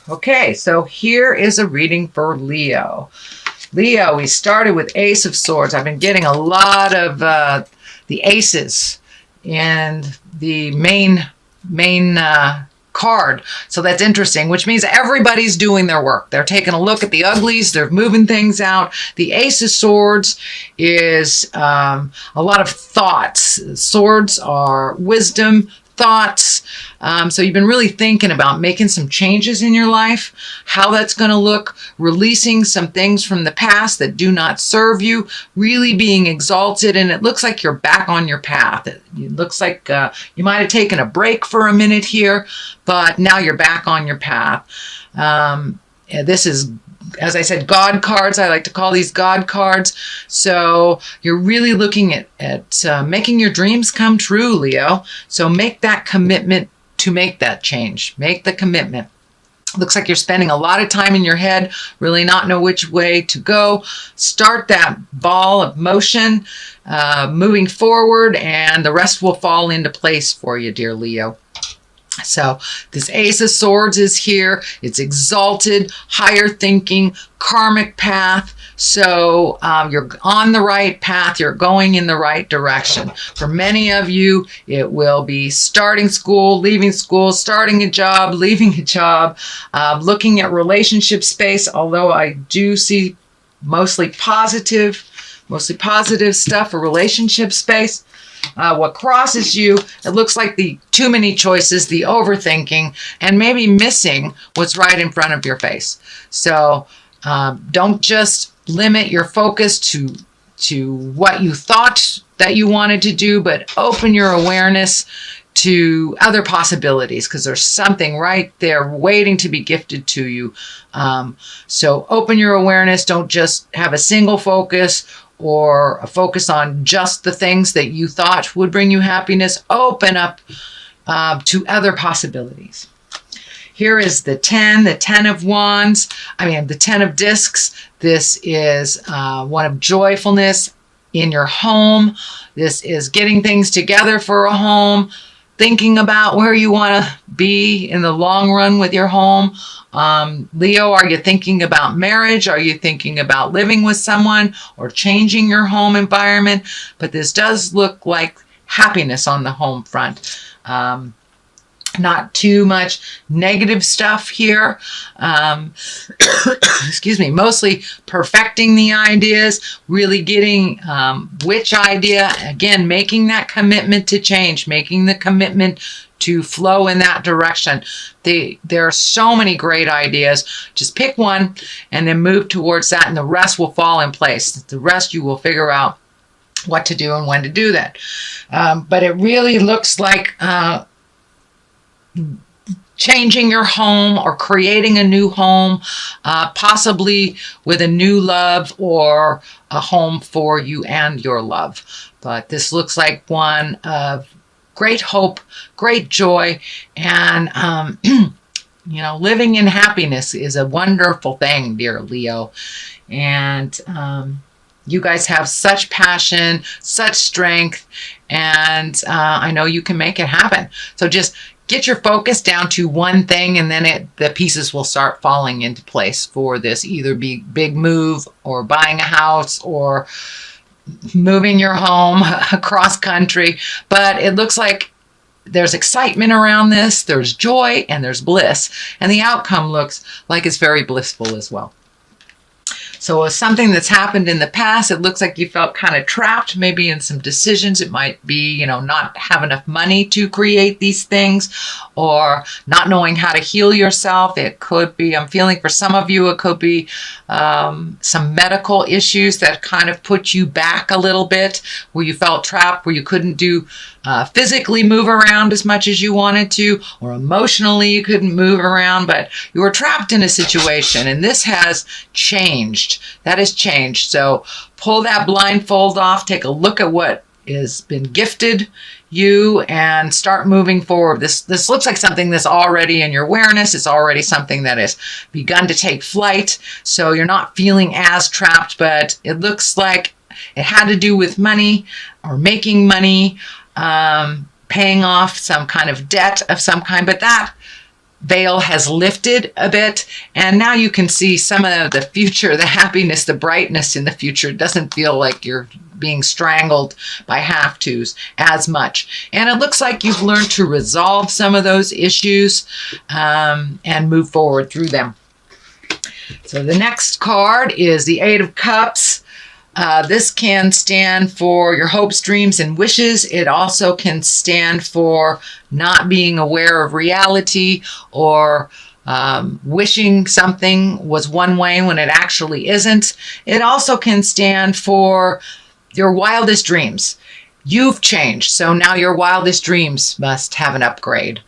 Okay, so here is a reading for Leo. Leo, we started with Ace of Swords. I've been getting a lot of the aces and the main card. So that's interesting, which means everybody's doing their work. They're taking a look at the uglies. They're moving things out. The Ace of Swords is a lot of thoughts. Swords are wisdom, thoughts. So you've been really thinking about making some changes in your life, how that's going to look, releasing some things from the past that do not serve you, really being exalted. And it looks like you're back on your path. It looks like you might have taken a break for a minute here, but now you're back on your path. This is, as I said, God cards. I like to call these God cards. So you're really looking at making your dreams come true, Leo. So make that commitment to make that change. Make the commitment. Looks like you're spending a lot of time in your head, really not know which way to go. Start that ball of motion, moving forward, and the rest will fall into place for you, dear Leo. So this Ace of Swords is here. It's exalted, higher thinking, karmic path. So you're on the right path. You're going in the right direction. For many of you, it will be starting school, leaving school, starting a job, leaving a job, looking at relationship space, although I do see mostly positive stuff for relationship space. What crosses you, it looks like the too many choices, the overthinking, and maybe missing what's right in front of your face. So don't just limit your focus to what you thought that you wanted to do, but open your awareness to other possibilities, because there's something right there waiting to be gifted to you. So open your awareness. Don't just have a single focus or a focus on just the things that you thought would bring you happiness. Open up to other possibilities. Here is the 10 of Wands. The 10 of Discs. This is one of joyfulness in your home. This is getting things together for a home, thinking about where you want to be in the long run with your home. Leo, are you thinking about marriage? Are you thinking about living with someone or changing your home environment? But this does look like happiness on the home front. Not too much negative stuff here. Excuse me. Mostly perfecting the ideas, really getting which idea, again, making that commitment to change, making the commitment to flow in that direction. There are so many great ideas. Just pick one and then move towards that, and the rest will fall in place. The rest you will figure out what to do and when to do that. But it really looks like changing your home or creating a new home, possibly with a new love or a home for you and your love. But this looks like one of great hope, great joy, and living in happiness is a wonderful thing, dear Leo. And you guys have such passion, such strength, and I know you can make it happen. So just get your focus down to one thing, and then the pieces will start falling into place for this either big move or buying a house or moving your home across country. But it looks like there's excitement around this, there's joy, and there's bliss. And the outcome looks like it's very blissful as well. So something that's happened in the past, it looks like you felt kind of trapped maybe in some decisions. It might be, not have enough money to create these things, or not knowing how to heal yourself. It could be, I'm feeling for some of you, it could be some medical issues that kind of put you back a little bit, where you felt trapped, where you couldn't physically move around as much as you wanted to, or emotionally you couldn't move around, but you were trapped in a situation, and this has changed. That has changed. So pull that blindfold off, take a look at what has been gifted you, and start moving forward. This looks like something that's already in your awareness. It's already something that has begun to take flight. So you're not feeling as trapped, but it looks like it had to do with money or making money, paying off some kind of debt of some kind, but that veil has lifted a bit, and now you can see some of the future, the happiness, the brightness in the future. It doesn't feel like you're being strangled by have-tos as much. And it looks like you've learned to resolve some of those issues and move forward through them. So the next card is the Eight of Cups. This can stand for your hopes, dreams, and wishes. It also can stand for not being aware of reality, or wishing something was one way when it actually isn't. It also can stand for your wildest dreams. You've changed, so now your wildest dreams must have an upgrade.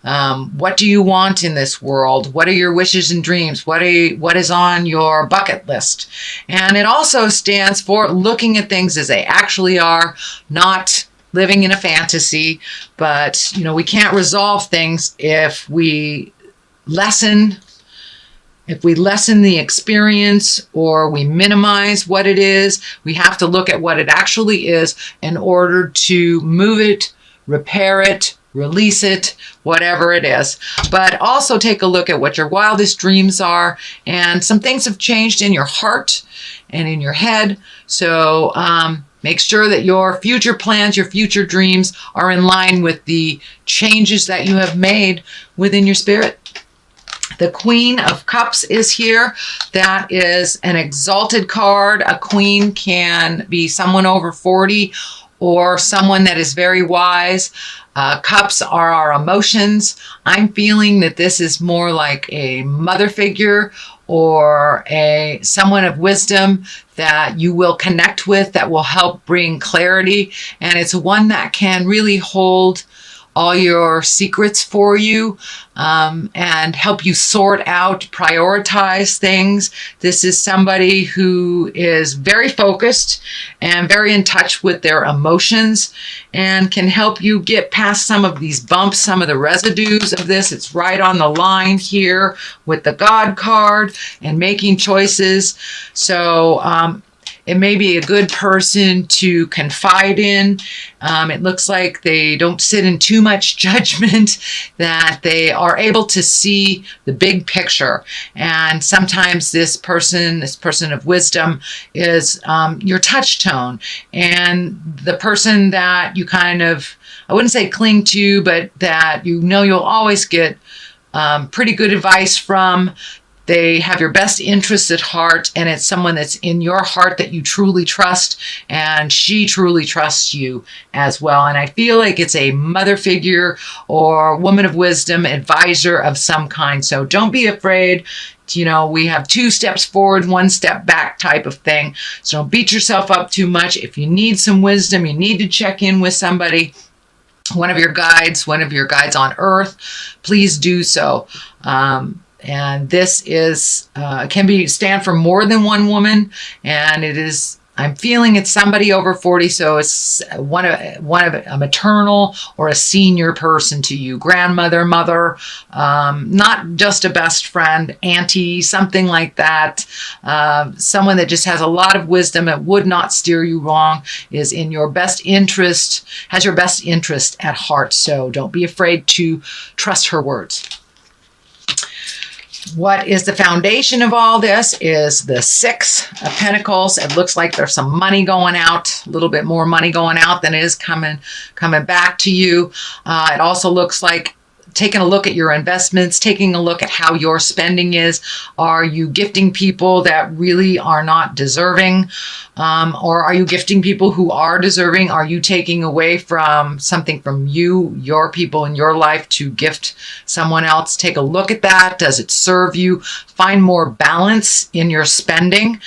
What do you want in this world? What are your wishes and dreams? What is on your bucket list? And it also stands for looking at things as they actually are, not living in a fantasy. But, you know, we can't resolve things if we lessen the experience, or we minimize what it is. We have to look at what it actually is in order to move it, repair it, release it, whatever it is. But also take a look at what your wildest dreams are. And some things have changed in your heart and in your head. So make sure that your future plans, your future dreams are in line with the changes that you have made within your spirit. The Queen of Cups is here. That is an exalted card. A queen can be someone over 40 or someone that is very wise. Cups are our emotions. I'm feeling that this is more like a mother figure or someone of wisdom that you will connect with, that will help bring clarity. And it's one that can really hold all your secrets for you and help you sort out, prioritize things. This is somebody who is very focused and very in touch with their emotions and can help you get past some of these bumps, some of the residues of this. It's right on the line here with the God card and making choices. So it may be a good person to confide in. It looks like they don't sit in too much judgment, that they are able to see the big picture. And sometimes this person of wisdom is your touch tone, and the person that you kind of, I wouldn't say cling to, but that you know you'll always get pretty good advice from. They have your best interests at heart, and it's someone that's in your heart that you truly trust, and she truly trusts you as well. And I feel like it's a mother figure or woman of wisdom, advisor of some kind. So don't be afraid. You know, we have 2 steps forward, 1 step back type of thing. So don't beat yourself up too much. If you need some wisdom, you need to check in with somebody, one of your guides on earth, please do so. And this is can stand for more than one woman, and it is, I'm feeling it's somebody over 40, so it's one of a maternal or a senior person to you, grandmother, mother, not just a best friend, auntie, something like that. Someone that just has a lot of wisdom and would not steer you wrong, is in your best interest, has your best interest at heart. So don't be afraid to trust her words. What is the foundation of all this is the 6 of Pentacles. It looks like there's some money going out, a little bit more money going out than is coming back to you. It also looks like taking a look at your investments, taking a look at how your spending is. Are you gifting people that really are not deserving? Or are you gifting people who are deserving? Are you taking away from something from you, your people in your life, to gift someone else? Take a look at that. Does it serve you? Find more balance in your spending.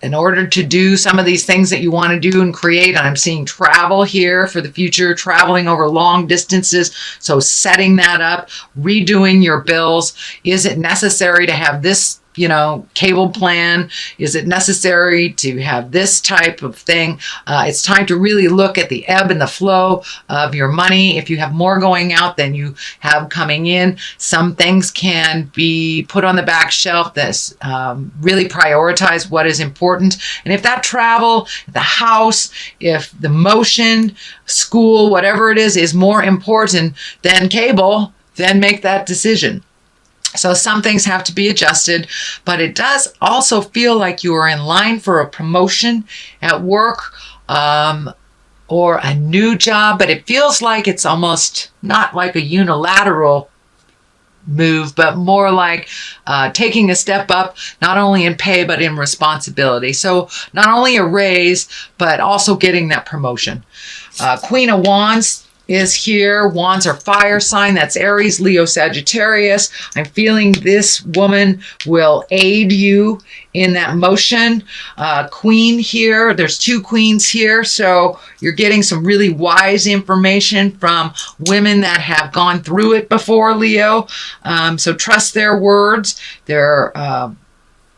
In order to do some of these things that you want to do and create. And I'm seeing travel here for the future, traveling over long distances. So setting that up, redoing your bills. Is it necessary to have this, cable plan? Is it necessary to have this type of thing? It's time to really look at the ebb and the flow of your money. If you have more going out than you have coming in, some things can be put on the back shelf. That's really prioritize what is important. And if that travel, the house, if the motion, school, whatever it is more important than cable, then make that decision. So some things have to be adjusted, but it does also feel like you are in line for a promotion at work, or a new job, but it feels like it's almost not like a unilateral move, but more like taking a step up, not only in pay, but in responsibility. So not only a raise, but also getting that promotion. Queen of Wands is here. Wands are fire sign. That's Aries, Leo, Sagittarius. I'm feeling this woman will aid you in that motion. Queen here. There's two queens here. So you're getting some really wise information from women that have gone through it before, Leo. So trust their words.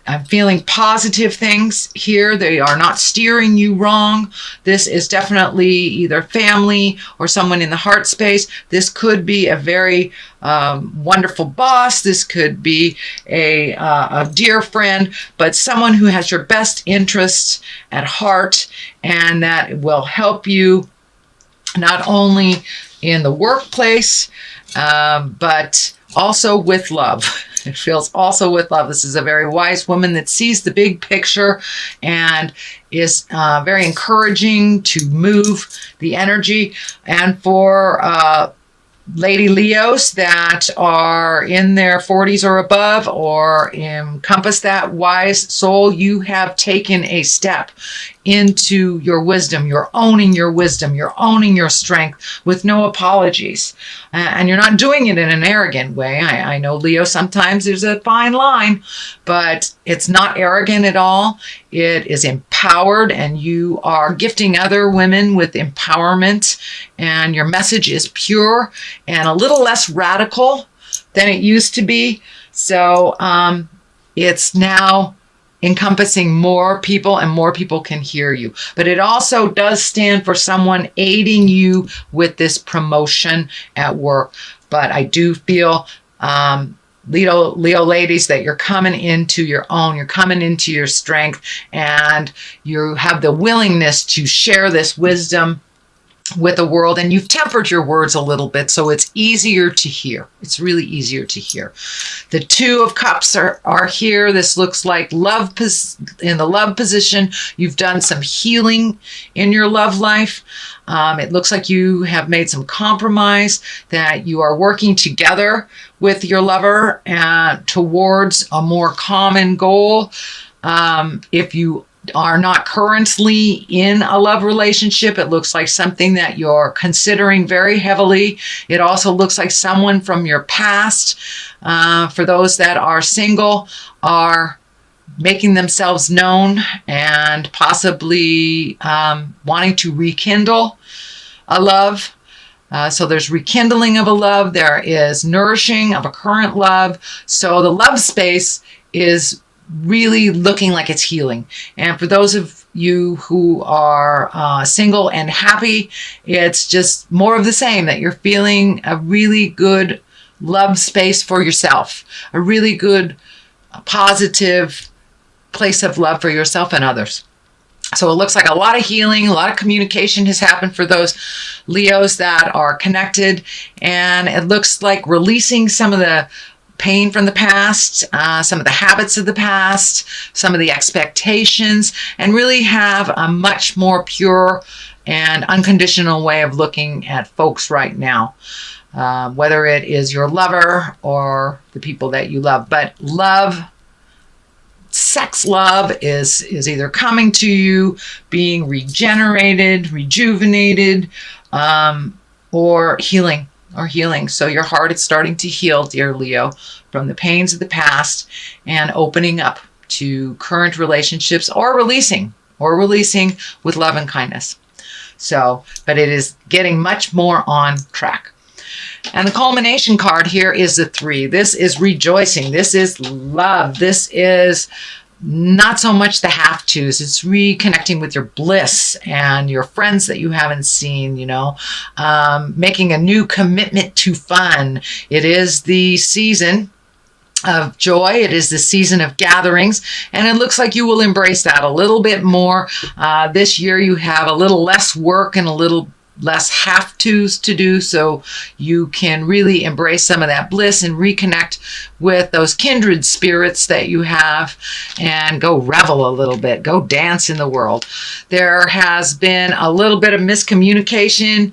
I'm feeling positive things here. They are not steering you wrong. This is definitely either family or someone in the heart space. This could be a very wonderful boss. This could be a dear friend, but someone who has your best interests at heart and that will help you not only in the workplace, but also with love. It feels also with love. This is a very wise woman that sees the big picture and is very encouraging to move the energy. And for Lady Leos that are in their 40s or above or encompass that wise soul, you have taken a step into your wisdom. You're owning your wisdom. You're owning your strength with no apologies. And you're not doing it in an arrogant way. I know, Leo, sometimes there's a fine line, but it's not arrogant at all. It is empowered, and you are gifting other women with empowerment, and your message is pure and a little less radical than it used to be. So it's now encompassing more people, and more people can hear you. But it also does stand for someone aiding you with this promotion at work. But I do feel, Leo ladies, that you're coming into your own, you're coming into your strength, and you have the willingness to share this wisdom with the world, and you've tempered your words a little bit, so it's easier to hear. It's really easier to hear. The Two of Cups are here. This looks like love in the love position. You've done some healing in your love life. It looks like you have made some compromise, that you are working together with your lover towards a more common goal. If you are not currently in a love relationship, it looks like something that you're considering very heavily. It also looks like someone from your past, for those that are single, are making themselves known and possibly wanting to rekindle a love. So there's rekindling of a love. There is nourishing of a current love. So the love space is really looking like it's healing. And for those of you who are single and happy, it's just more of the same, that you're feeling a really good love space for yourself, a really good positive place of love for yourself and others. So it looks like a lot of healing, a lot of communication has happened for those Leos that are connected. And it looks like releasing some of the pain from the past, some of the habits of the past, some of the expectations, and really have a much more pure and unconditional way of looking at folks right now, whether it is your lover or the people that you love. But love, sex love is either coming to you, being regenerated, rejuvenated, or healing. So your heart is starting to heal, dear Leo, from the pains of the past and opening up to current relationships, or releasing with love and kindness. So, but it is getting much more on track. And the culmination card here is the 3. This is rejoicing. This is love. This is not so much the have-tos. It's reconnecting with your bliss and your friends that you haven't seen, making a new commitment to fun. It is the season of joy. It is the season of gatherings, and it looks like you will embrace that a little bit more. This year you have a little less work and a little less have-tos to do, so you can really embrace some of that bliss and reconnect with those kindred spirits that you have and go revel a little bit, go dance in the world. There has been a little bit of miscommunication,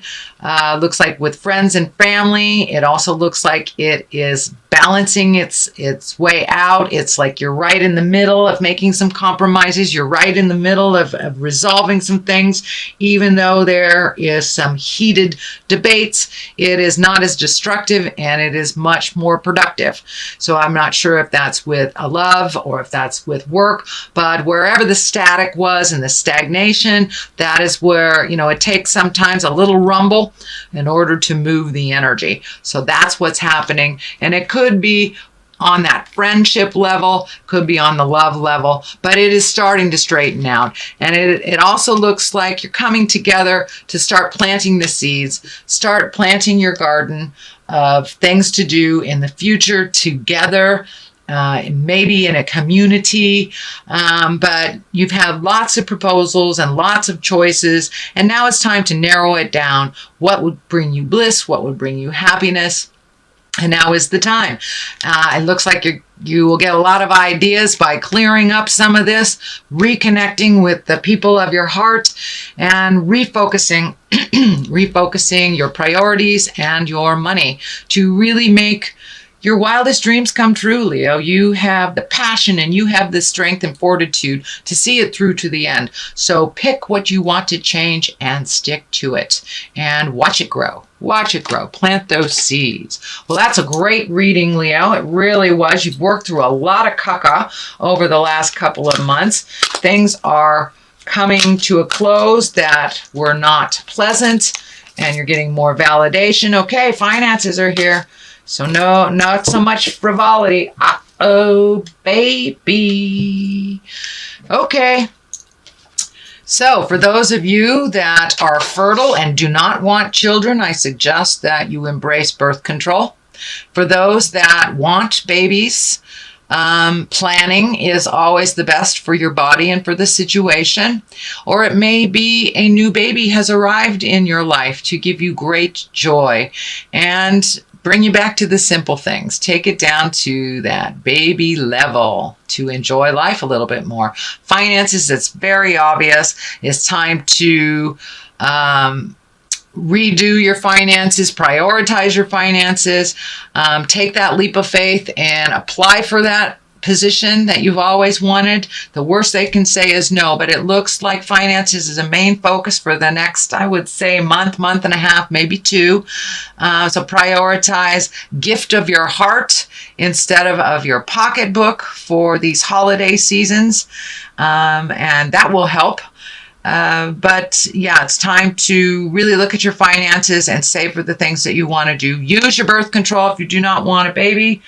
looks like with friends and family. It also looks like it is balancing its way out. It's like you're right in the middle of making some compromises. You're right in the middle of resolving some things, even though there is some heated debates. It is not as destructive and it is much more productive. So I'm not sure if that's with a love or if that's with work, but wherever the static was and the stagnation, that is where, it takes sometimes a little rumble in order to move the energy. So that's what's happening. And it could be on that friendship level, could be on the love level, but it is starting to straighten out. And it also looks like you're coming together to start planting the seeds, start planting your garden of things to do in the future together, maybe in a community, but you've had lots of proposals and lots of choices, and now it's time to narrow it down. What would bring you bliss? What would bring you happiness? And now is the time. It looks like you will get a lot of ideas by clearing up some of this, reconnecting with the people of your heart, and refocusing your priorities and your money to really make your wildest dreams come true, Leo. You have the passion and you have the strength and fortitude to see it through to the end. So pick what you want to change and stick to it and watch it grow. Watch it grow. Plant those seeds. Well, that's a great reading, Leo. It really was. You've worked through a lot of caca over the last couple of months. Things are coming to a close that were not pleasant, and you're getting more validation. Okay, finances are here. So no, not so much frivolity. Uh-oh, baby. Okay. So for those of you that are fertile and do not want children, I suggest that you embrace birth control. For those that want babies, planning is always the best for your body and for the situation. Or it may be a new baby has arrived in your life to give you great joy and bring you back to the simple things. Take it down to that baby level to enjoy life a little bit more. Finances, it's very obvious. It's time to redo your finances, prioritize your finances, take that leap of faith and apply for that position that you've always wanted. The worst they can say is no, but it looks like finances is a main focus for the next, I would say, month and a half, maybe 2. So prioritize gift of your heart instead of your pocketbook for these holiday seasons, and that will help. But yeah, it's time to really look at your finances and save for the things that you want to do. Use your birth control if you do not want a baby.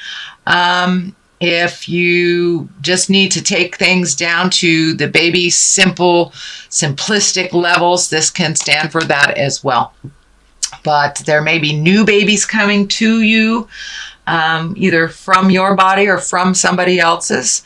If you just need to take things down to the baby simplistic levels, this can stand for that as well. But there may be new babies coming to you, either from your body or from somebody else's.